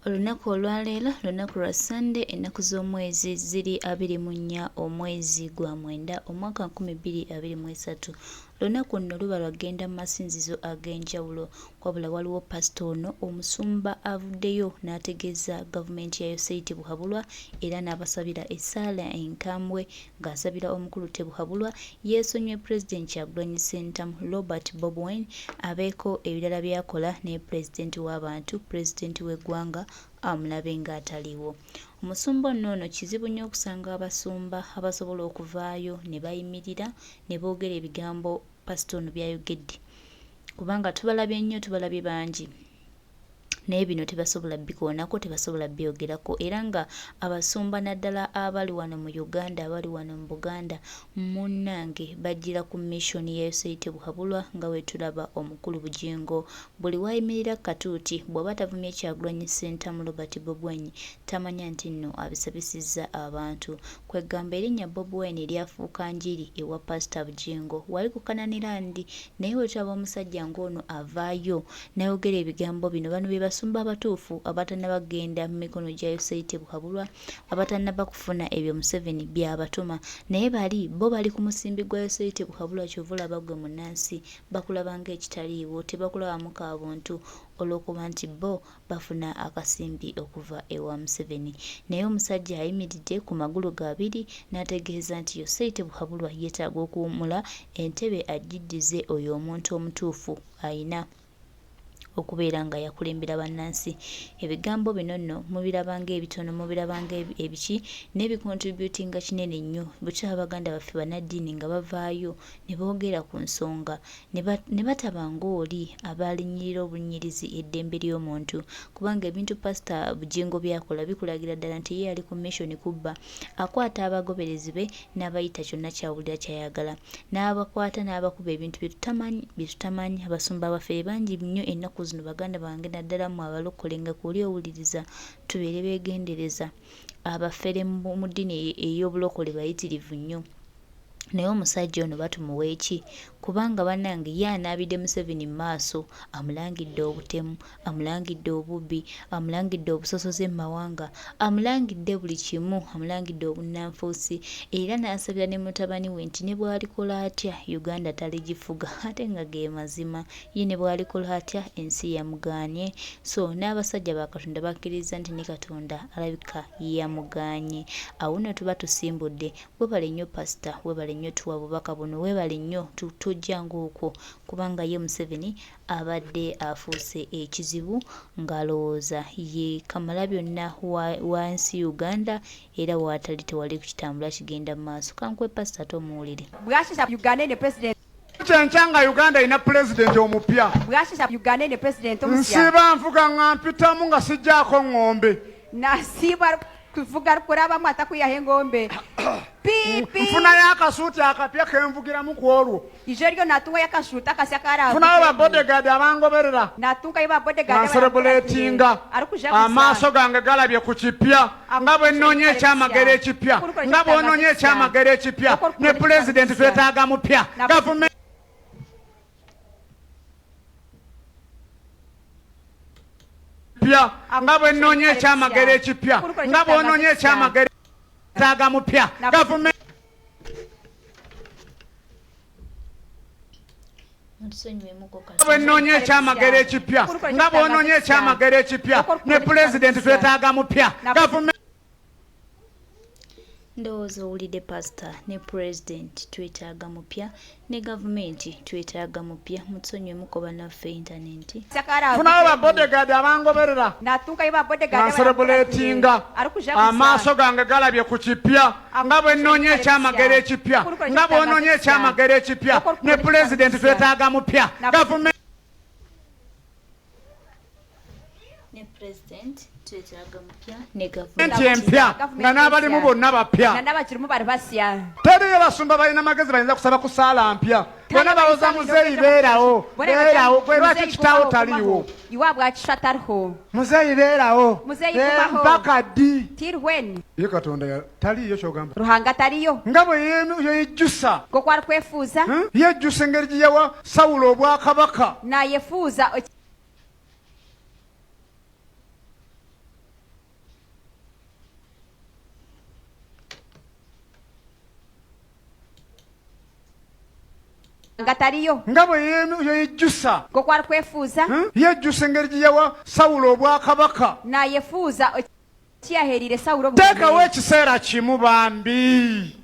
Olunaku olwaleero lunaku lwa Sunday ennaku z'omwezi ziri 24 omwezi gwa mwenda omwaka 2023. Lunaku nno luba lwagenda mu masinzizo ag'enjawulo wabula waliwo pasito ono omusumba avuddeyo n'ategeeza gavumenti ya Yosei Tebuhabulwa era n'abasabira essaala enkambwe ng'asabira omukulu Tebuhabulwa yeesonyiwe Pulezidenti Kyagulanyi Ssentamu Robert Bobi Wine abeeko ebirala byakola ne Pulezidenti w'abantu Pulezidenti w'eggwanga amulabe ng'ataliwo. Omusumba ono kizibu nnyo okusanga abasumba abasobola okuvaayo ne bayimirira ne boogera ebigambo pasito ono byayogedde kubanga tubalabye nnyo tubalabye bangi naye bino tebasobola bikoonako tebasobola byogerako era nga abasumba naddala abali wano mu Uganda abali wano mu Buganda munnange bajjira ku mission ya Yosei Tebuhabulwa nga wetulaba omukulu Bugingo buli wayimirira katuuti bw'aba tavumye Kyagulanyi Ssentamu Robert Bobi Wine tamanya nti nno abisabisizza abantu kwegamba erinnya Bobi Wine eryafuuka njiri ewa Pastor Bugingo wali ku Kananirandi naye wetulaba omusajja ng'ono avaayo n'ayogera ebigambo bino bano bye basumba abatuufu abatannabagenda mu mikono gya Yosei Tebuhabulwa abatannaba kufuna ebyo Museveni by'abatuma naye bo bali ku musimbi gwa Yosei Tebuhabulwa kyova olaba gwe munnansi bakulaba ng'ekitaliiwo tebakulabamu kaabuntu olw'okuba nti bo bafuna akasimbi okuva ewa Museveni naye omusajja ayimiridde ku magulu g'abiri n'ategeeza nti Yosei Tebuhabulwa yeetaaga okuwummula entebe agiddize oyo omuntu omutuufu ayina okubeera nga yakulembera bannansi. Ebigambo bino nno mubirabanga ebitono mubirabanga ebiki n'ebikontributinga kinene nnyo bukya abaganda baffe bannaddiini nga bavaayo ne boogera ku nsonga ne batabanga oli abalinyirira obunyirizi eddembe ly'omuntu kubanga ebintu Pastor Bugingo byakola bikulagira ddala nti ye ali ku mission kubba akwata abagoberezi be n'abayita kyonna kyawulira kyayagala n'abakwata n'abakuba ebintu bye tutamanyi abasumba baffe bangi nnyo ennaku zino baganda bange naddala mu abalokole nga kuli owuliriza tubeere beegendereza abafere mu ddiini ey'obulokole bayitirivu nnyo naye omusajja ono batumuwa eki kubanga bannange ye anaabidde Museveni mu maaso amulangidde obutemu amulangidde obubbi amulangidde obusosoze mu mawanga amulangidde buli kimu amulangidde obunnanfuusi era n'asabira ne mutabani we nti ne bw'alikola atya Uganda taligifuga ate nga ge mazima ye ne bw'alikola atya ensi yamugaanye so n'abasajja ba Katonda bakkiriza nti ne Katonda alabika yamugaanye awo nno tuba tusimbudde webale nnyo pasita webale nnyo tuwa bubaka buno webale nnyo tujjanga okwo kubanga ye Museveni abadde afuuse ekizibu ng'alowooza ye kamala byonna wansi Uganda era waatali tewali kukitambula kigenda mu maaso kankwe pasita tomuwulire bwashisha Uganda ne president Chenchanga Uganda ina president omupya bwashisha Uganda ne president omusya nsiba nvuga ngampitamu nga sijjaako ng'ombe nasiba kuvuga kuraba mwata kuyahe ng'ombe pipi mfuna yakasuuti akapya kenvugiramu ku olwo ijeryo natunga yakashuta akasyakara mfuna aba bodyguard abangoberera natunga iba bodyguard celebratinga amaaso gange galabye ku kipya nga bwe nnonye ekyamagero ekipya nga bw'ononye ekyamagero ekipya ne president twetaaga mupya gavumenti nga bwe nnonye ekyamagero ekipya nga bw'ononye ekyamagero taaga mupya gavumenti bwe nnonye ekyamagero ekipya nga bw'ononye ekyamagero ekipya ne pulezidenti twetaaga mupya gavumenti ndowooza owulidde pasita ne pulezidenti twetaaga mupya ne gavumenti twetaaga mupya mutusonyiwe mukoba naffe intaneti funawo ba bodyguard abangoberera celebratinga amaaso gange galabye ku kipya nga bwe nnonye ekyamagero ekipya nga bw'ononye ekyamagero ekipya ne pulezidenti twetaaga mupya gavumenti ne pulezidenti twetaaga mupya ne gavumenti empya nga n'abalimu bonna bapya teriyo basumba balina magezi bayinza kusaba ku saala mpya bonna bawoza muzeeyi beerawo gwe lwaki kitaawo taliiwo muzeeyi beerawo mpaka ddi ye Katonda taliiyo kyogamba ruhanga taliyo nga bwe yejjusa gokwali kwefuuza yejjusa engeri gye yawa Sawulo obwakabaka nayefuuza ngataliyo nga bwe yejjusa kokwali kwefuuza yejjusa engeri gye yawa Sawulo obwakabaka nayefuuza kiyaheerire Sawulo teekawo ekiseera kimu bambi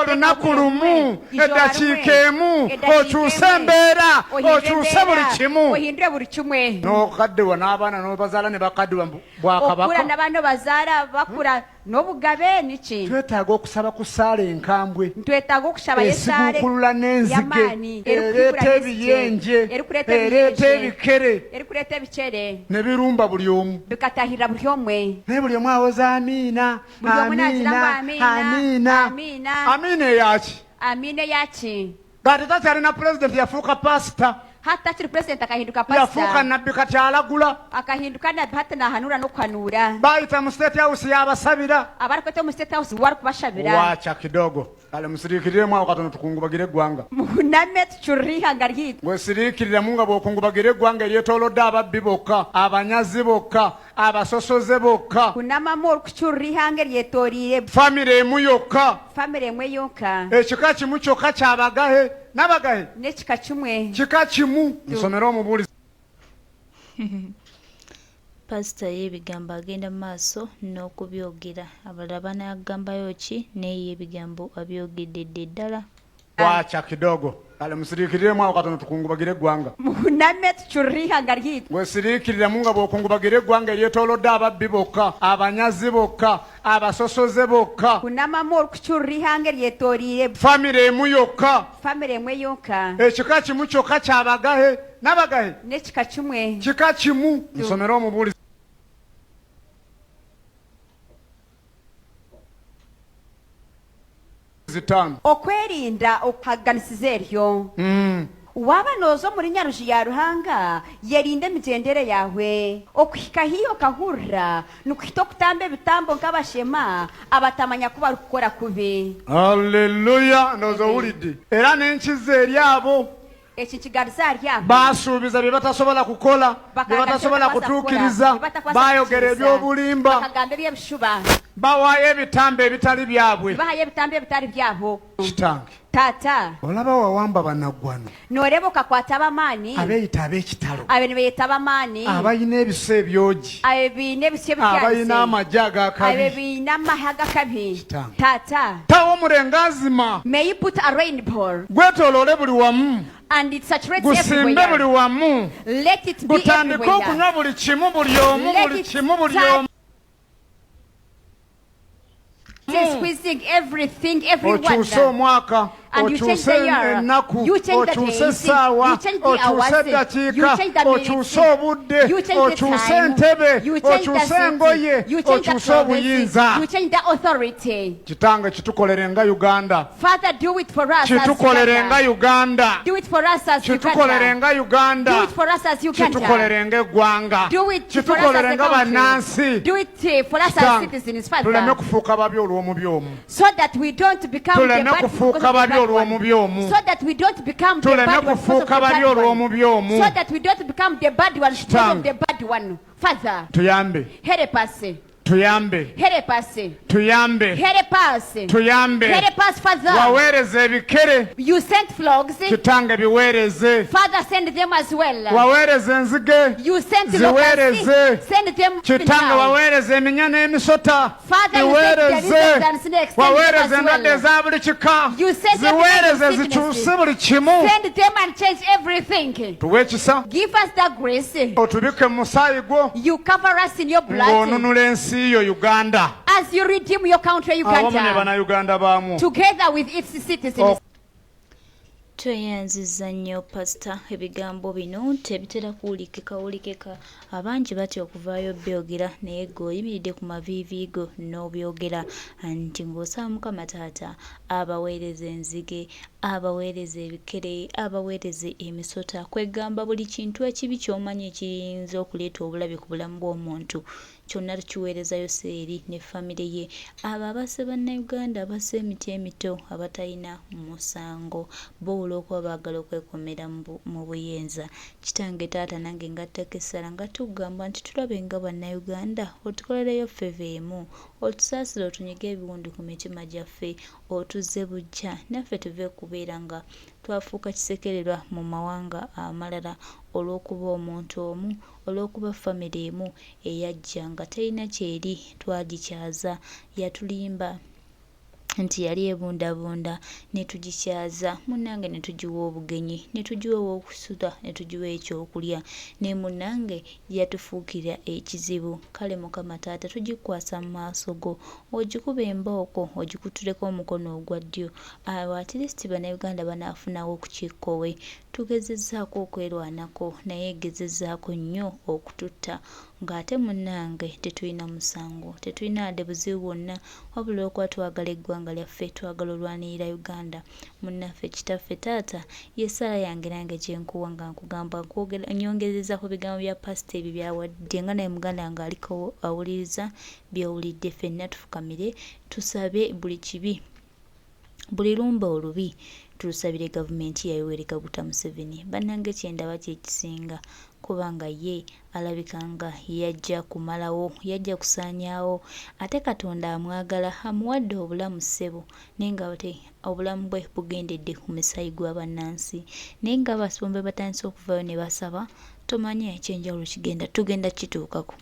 olunaku lumu eddakiika emu okyuse embeera okyuse buli kimu ohindure buli kimwe n'okaddewa n'abaana n'obazaala ne bakaddewa bwakabaka okula n'abaana bazaala bakula n'obugabe niki twetaaga okusaba ku ssaala enkambwe twetaaga okusaba yesaale esiguukulula n'enzige ereeta ebiyenje ereeta ebikere erikuleeta ebikere ne birumba buli omu bikatahirira buli omwe naye buli omu awoza amiina amiina eyaki amiina eyaki ng'ate takyalina pulezidenti yafuuka pasita hata kiri president akahinduka yafuuka pastor nabbi kati alagula akahinduka nabbi hata nahanura n'okuhanura bayita mu state house yabasabira abarikwete mu state house wari kubashabira wacha kidogo kale musiriikiriremu awo katono tukungubagire eggwanga muname tukyurihanga ryitu bwesiriikiriremu nga bw'okungubagire eggwanga eryetoolodde ababbi bokka abanyazi bokka abasosoze bokka kunamamu okukyurihanga eryetooriire famire emu yokka famire emwe yonka ekika kimu kyokka kyabagahe n'abagahe n'ekika kimwe kika kimu nsomere omubuulizi pasita y'ebigambo agenda mu maaso n'okubyogera abalala banaagambayo ki naye ebigambo abyogedde ddala wacha kidogo kale musiriikiriremu awo katono tukungubagire eggwanga muname tukyurihanga ryitu bwesiriikiriremu nga bw'okungubagire eggwanga eryetoolodde ababbi bokka abanyazi bokka abasosoze bokka kunamamu okukyurihanga eryetooriire famire emu yokka famire emwe yonka ekika kimu kyokka kyabagahe n'abagahe n'ekika kimwe kika kimu nsomere omubuulizi zitaano okwerinda okuhaganisiza eryo waba nooza omu linnya ruji ya ruhanga yerinde emigendere yawe okuhika hiyo kahurra nikuhita okutamba ebitambo nk'abashema abatamanya kuba barikukora kubi haleluya ndowooza owulidde era n'enkiza eri abo eki kigaliza ari abo baasuubiza bye batasobola kukola bye batasobola kutuukiriza baayogera eby'obulimba bakagamba ebyebishuba bawaayo ebitambo ebitali byabwe bahayo ebitambo ebitali byabo kitange taata olaba wawamba bannaggwano nooreba okakwata abamaani abeeyita ab'ekitalo abo ne beeyita abamaani abalina ebiso ebyogi abo biina ebisyo abalina amagye abo agakabi biina amahe agakabi Kitange. taata tawo omulengazima may you put a rainbow gwetooloole buli wamu and it saturates gusimbe buli everywhere. wamu Let it be gutandike everywhere. okunywa buli kimu buli omu Let buli it kimu buli start omu squeezing everything, everyone. okyuse omwaka And you change okyuse the year. ennaku You change the okyuse days. essaawa You change the okyuse hours. eddakiika You change the minutes. okyuse obudde You change the okyuse time. entebe You change the okyuse city. engoye You change the okyuse province. obuyinza You change the authority. kitange kitukolere nga uganda Father, do it for us as kitukolere nga Uganda. uganda Do it for us as kitukolere Uganda. nga uganda Do it for us as Uganda. kitukolere nga eggwanga Do it for us as kitukolere a nga country. bannansi Do it for us as Kitange, citizens, tuleme Father. kufuuka babi olw'omu byomu So that we don't become the tuleme bad kufuuka because of the babi bad olw'omu one. byomu So that we don't become the tuleme bad one because of the kufuuka babi bad one. olw'omu byomu So that we don't become the bad one because of Kitange. the bad one. Father, tuyambe help us. tuyambe Help us. tuyambe Help us. tuyambe Help us, Father. waweereza ebikere You sent flogs. kitange biweereze Father, send them as well. waweereza enzige You sent ziweereze locusts. Send them kitange now. waweereza eminya n'emisota Father, you sent the biweereze lizards and snakes. Send them waweereza as endwadde well. eza buli kika You sent ziweereze every kind of zikyuse buli kimu Send them and change everything. tuwe ekisa Give us that grace. otubike mu musaayi gwo You cover us in your blood ng'onunula ensi yo uganda as you redeem your country, awamu ne Uganda, bannayuganda baamu together with its citizens. tweyanziza nnyo pasita ebigambo bino tebitera kuwulikeka abangi batya okuvaayo byogera naye gwe oyimiridde ku maviivi go n'obyogera nti ng'osaba mukama taata abaweereza enzige abaweereza ebikere abaweereza emisota kwegamba buli kintu ekibi ky'omanyi ekiyinza okuleeta obulabe ku bulamu bw'omuntu kyonna tukiweerezayo seeri ne famire ye abo abase bannayuganda abase emiti emito abatalina musango bo olw'okuba baagala okwekomera mu buyinza. Kitange taata nange ngattako essala nga tugamba nti tulabe nga bannayuganda otukolereyo ffeva emu, otusaasire otunyige ebiwundu ku mitima gyaffe, otuzze bujja naffe tuve kubeera nga twafuuka kisekererwa mu mawanga amalala olw'okuba omuntu omu, olw'okuba famire emu eyajja nga terina kyeri twagikyaza, yatulimba nti yali ebundabunda ne tugikyaza, munnange ne tugiwa obugenyi, ne tugiwa ow'okusuta, ne tugiwa ekyokulya, ne munnange yatufuukira ekizibu. Kale Mukama taata tugikwasa mu maaso go, ogikuba embooko, ogikutuleko omukono ogwa ddyo, awo atirisiti bannayuganda banaafunawo ku kikkowe. Tugezezzaako okwerwanako naye gezezzaako nnyo okututta, ng'ate munnange tetulina musango, tetulina wadde buzibu bwonna, wabula okuba twagala eggwanga lyaffe, twagala olwanirira Uganda. Munnaffe kitaffe taata y'essaala yange nange gyenkuwa nga nkugamba nnyongezeza ku bigambo bya pasita ebyo byawadde nga naye muganda wange aliko awuliriza by'owulidde. Ffenna tufukamire tusabe buli kibi, buli lumba olubi tulusabire gavumenti ya Yoweri Kaguta Museveni. Bannange kyendaba kyekisinga kubanga ye alabika nga yajja kumalawo, yajja kusaanyaawo, ate Katonda amwagala amuwadde obulamu ssebo, naye nga ate obulamu bwe bugendedde ku musaayi gwa bannansi. Naye nga abasumba batandise okuvaayo ne basaba, tomanye ekyenjawulo tugenda kituukako.